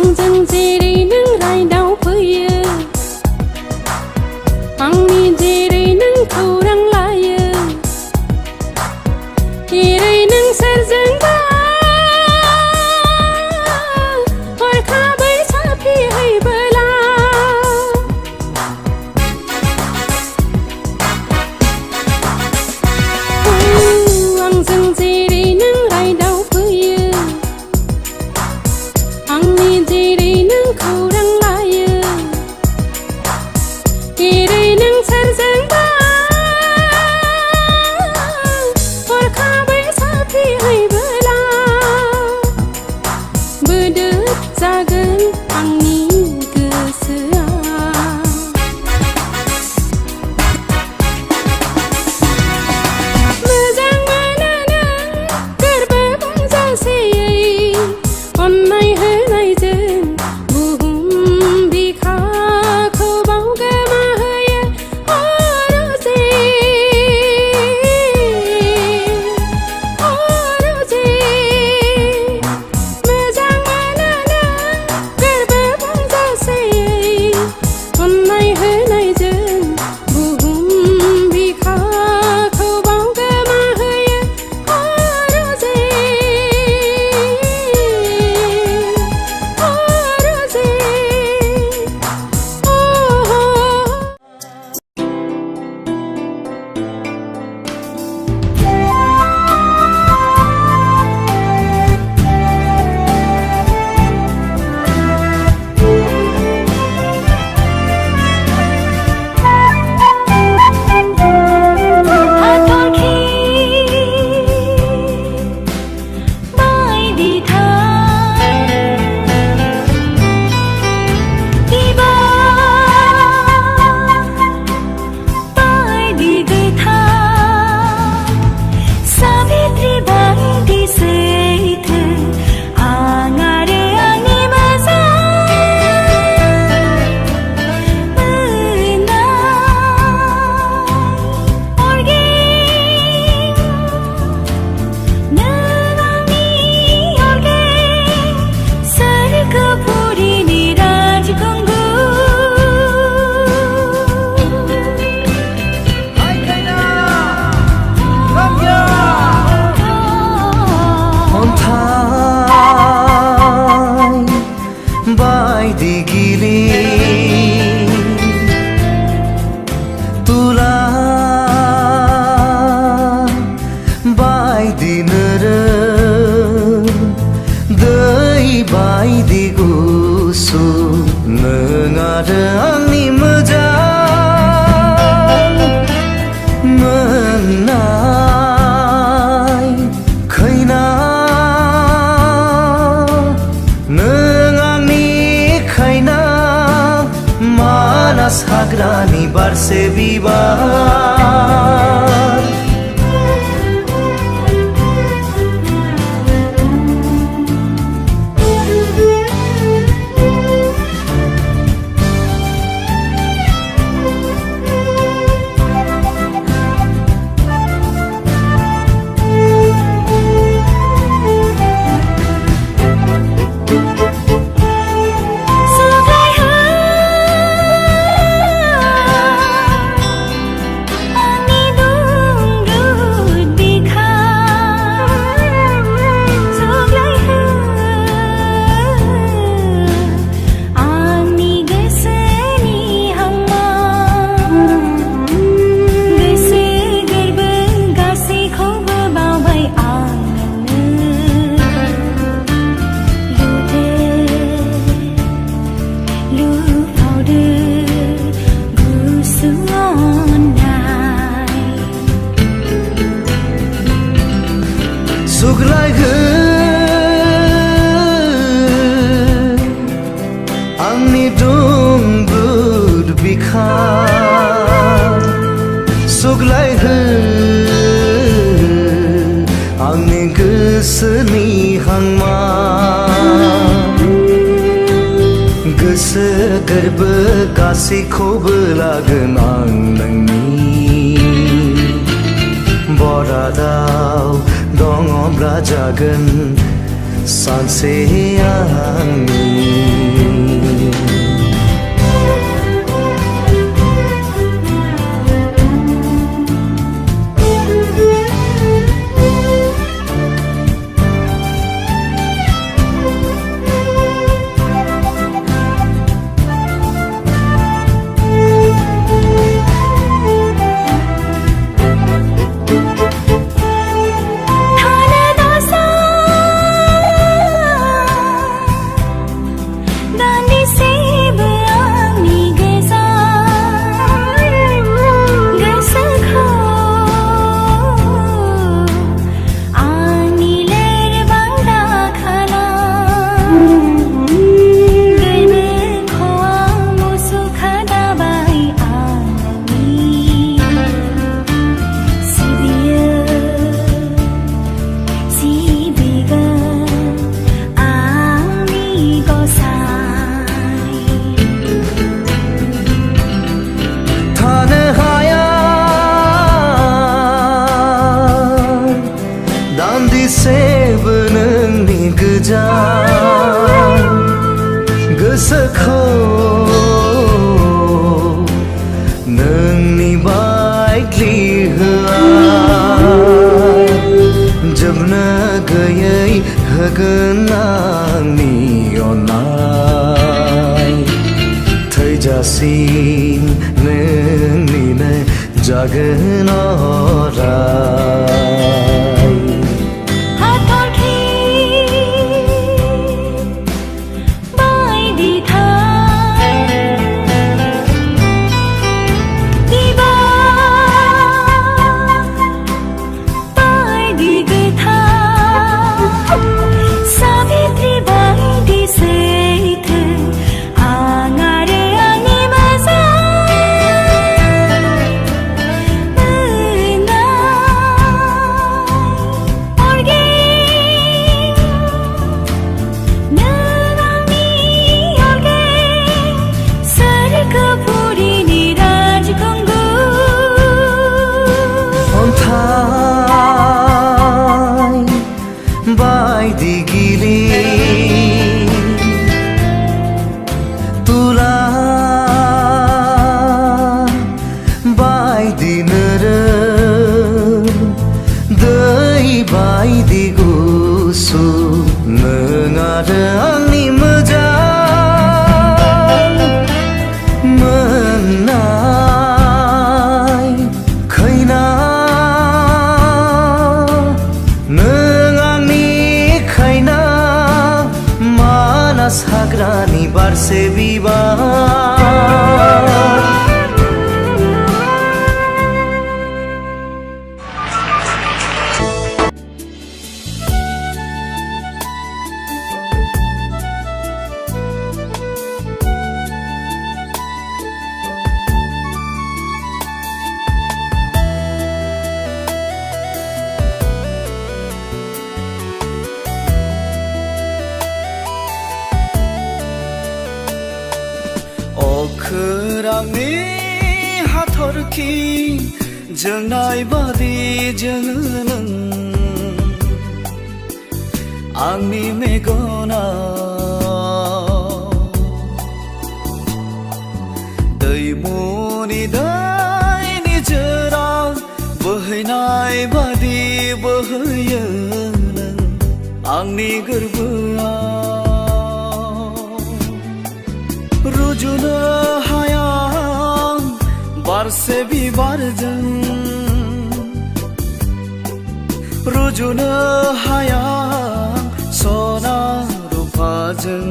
आंजों जेरै नों रायदाव फैयो आंनि जेरै नों खौरां लायो एरै नों सोरजोंबा हरखाबै साफिहैबोला आंजों जेरै नों रायदाव फैयो आंनि जेरै नों खौरां लायो एरै नों सोरजोंबा हरखाबै साफिहैबोला बोदोद जागोन आंनि गोसोआ मोजां मोनो नों गोरबो बुंजासेयै अननाय होनायजों बुहुम बिखाखौ बावगोमाहोयो अरजे अरजे मोजां मोनो नों गोरबो बुंजासेयै अननाय होनायजों बुहुम बिखाखौ बावगोमाहोयो अरजे अरजे बायदि गिलिर तुला बायदि नोरोम दै बायदि गुसु नों आरो आंनि मोजां मोननाय खैना मानास हाग्रानि बारसे बिबार आंनि दुंब्रुद बिखार सुग्लायहो आंनि गोसोनि हांमा गोसो गोरबो गासैखौबो लागोन आं नोंनि बरादाव दङब्ला जागोन सानसे आंनि गोसोखौ नोंनि बायदि होआ जोबनो गैयै होगोन आंनि अननाय थैजासिम नोंनिनो जागोन अराय बायदि गिलिर तुला बायदि नोरोम दै बायदि गुसु नों आरो आंनि मोजां मोननाय खैना हाग्रानि बारसे बिबार अखोरांनि हाथरखि जोंनाय बादि जोङो नों आंनि मेगनाव दैमुनि दैनि जोरा बोहैनाय बादि बोहैयो नों आंनि गोरबोआव रुजुनो हाया बारसे बिबारजों रुजुनो हाया सना रुफाजों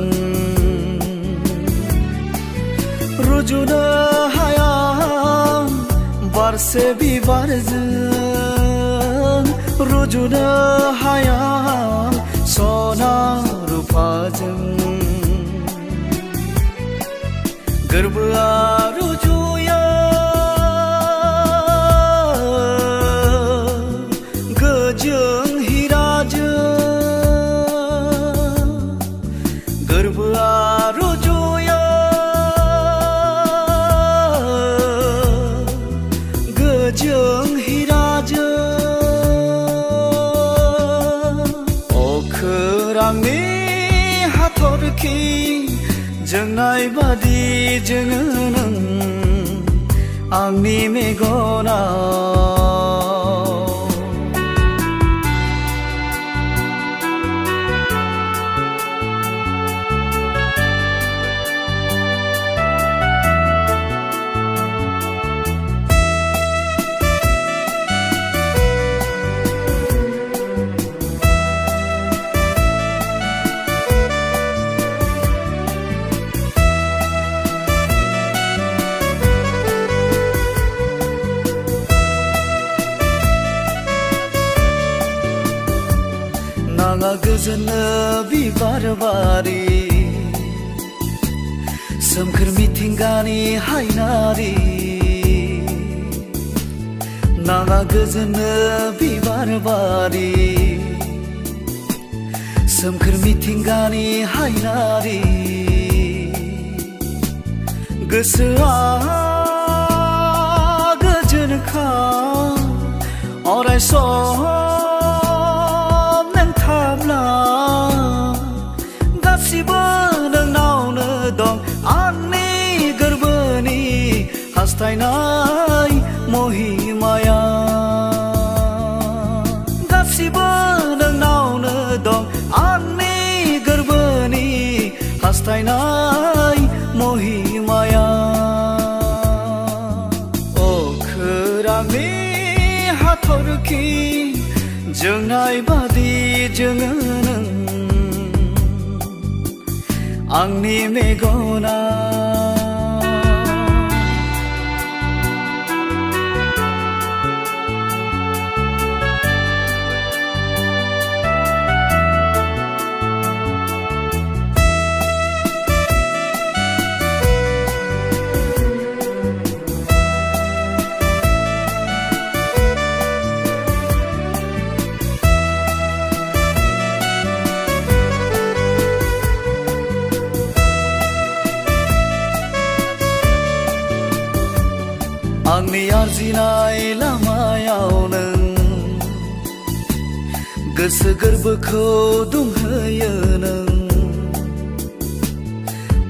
रुजुनो हाया बारसे बिबारजों रुजुनो हाया सना रुफाजों गोरबोआ रुजुयो गोजों हिराजों गोरबोआ रुजुयो गोजों हिराजों अखोरांनि हाथरखि जोंनाय बादि जोङो नों आंनि मेगनाव नाङा गोजोननो बिबार बारि सोमखोर मिथिंगानि हायनारि नाङा गोजोननो बिबार बारि सोमखोर मिथिंगानि हायनारि गोसोआ गोजोनखा अराय सम गासिबो नोंनावनो साननाय महिमाया अखोरांनि हाथरखि जोंनाय बादि जोङो नों आंनि मेगना आंनि आरजिनाय लामायाव नों गोसो गोरबोखौ दुंहोयो नों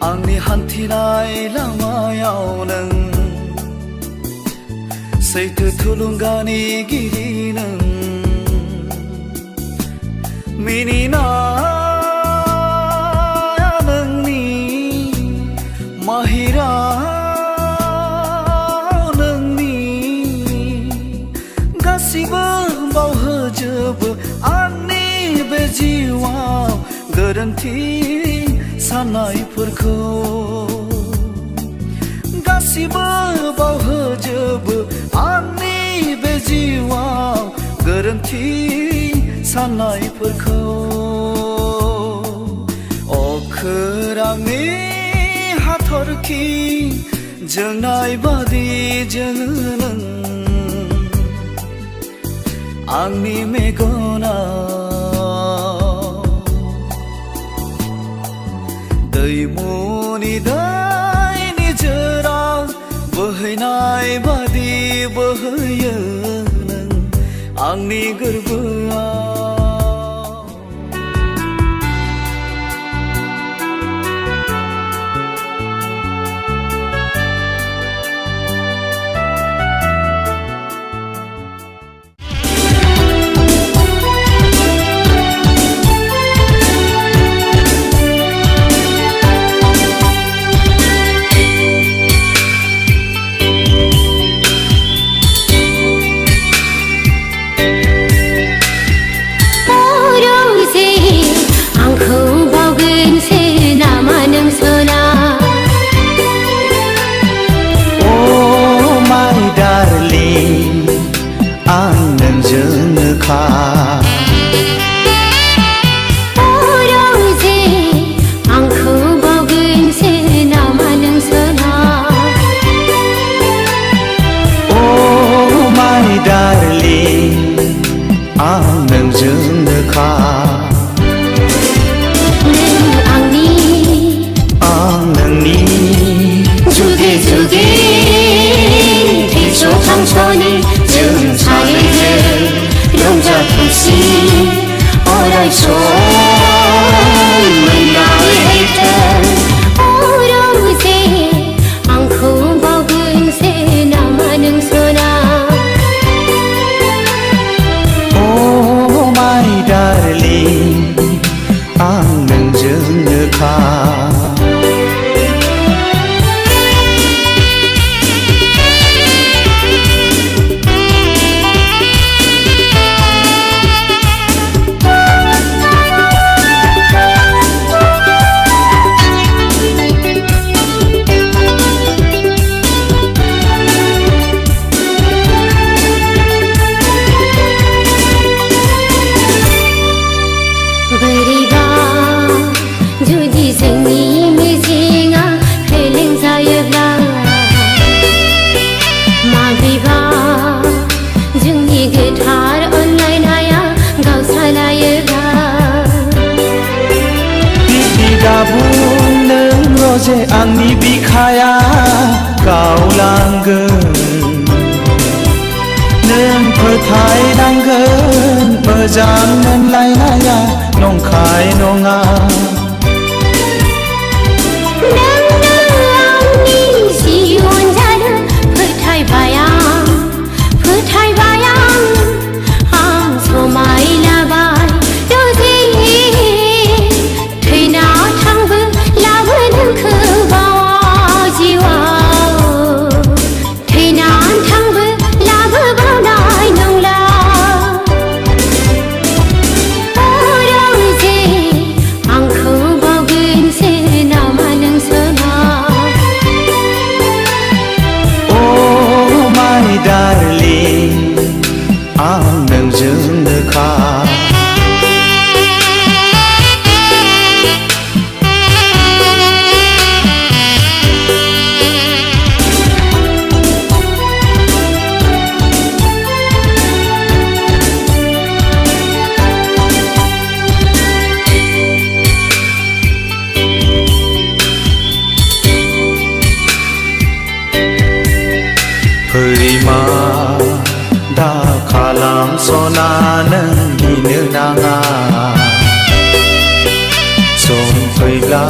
आंनि हान्थिनाय लामायाव नों सैथो थुलुंगानि गिरि नों मिनिनाया नोंनि माहिरा गासिबो बावहोजोबो आंनि बे जिउआव गोरोन्थि साननायफोरखौ गासिबो बावहोजोबो आंनि बे जिउआव गोरोन्थि साननायफोरखौ अखोरांनि हाथरखि जोंनाय बादि जोङो नों आंनि मेगना दैमुनि दैनि जोराव बोहैनाय बादि बोहैयो नों आंनि गोरबोआव जे आंनि बिखाया गावलांगोन नों फोथायनांगोन मोजां मोनलायनाया नंखाय नङा समायलाबाय दसे थैना थांबो लाबोनो नों गिनो नाङा सम फैब्ला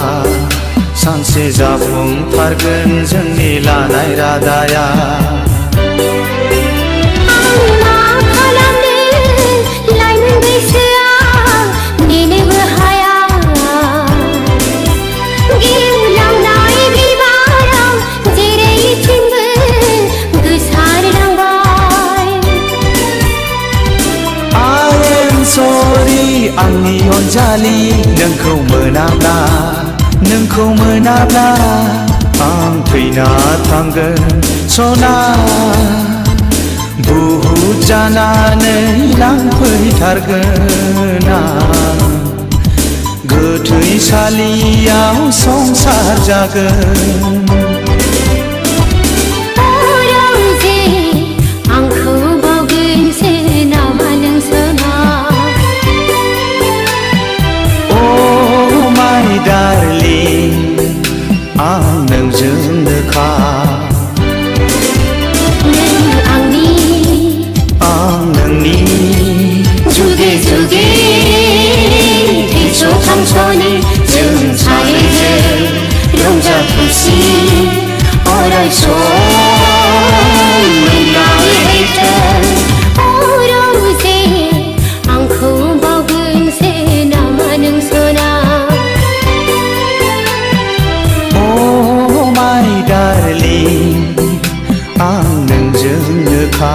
सानसे जाफुंथारगोन जोंनि लानाय रादाया आंनि अनजालि नोंखौ मोनाब्ला आं थैना थांगोन सना बुहुत जानानै लांफैथारगोन आं गोथैसालियाव संसार जागोन आं नोंजोंनोखा आं नोंनि जुगे जुगे थैस' थांस'नि जों सानैजों रंजा खुसि अराय सम मोनलायथों अरजे आंखौ बावगोनसै नामा नों सना आं नोंजोंनोखा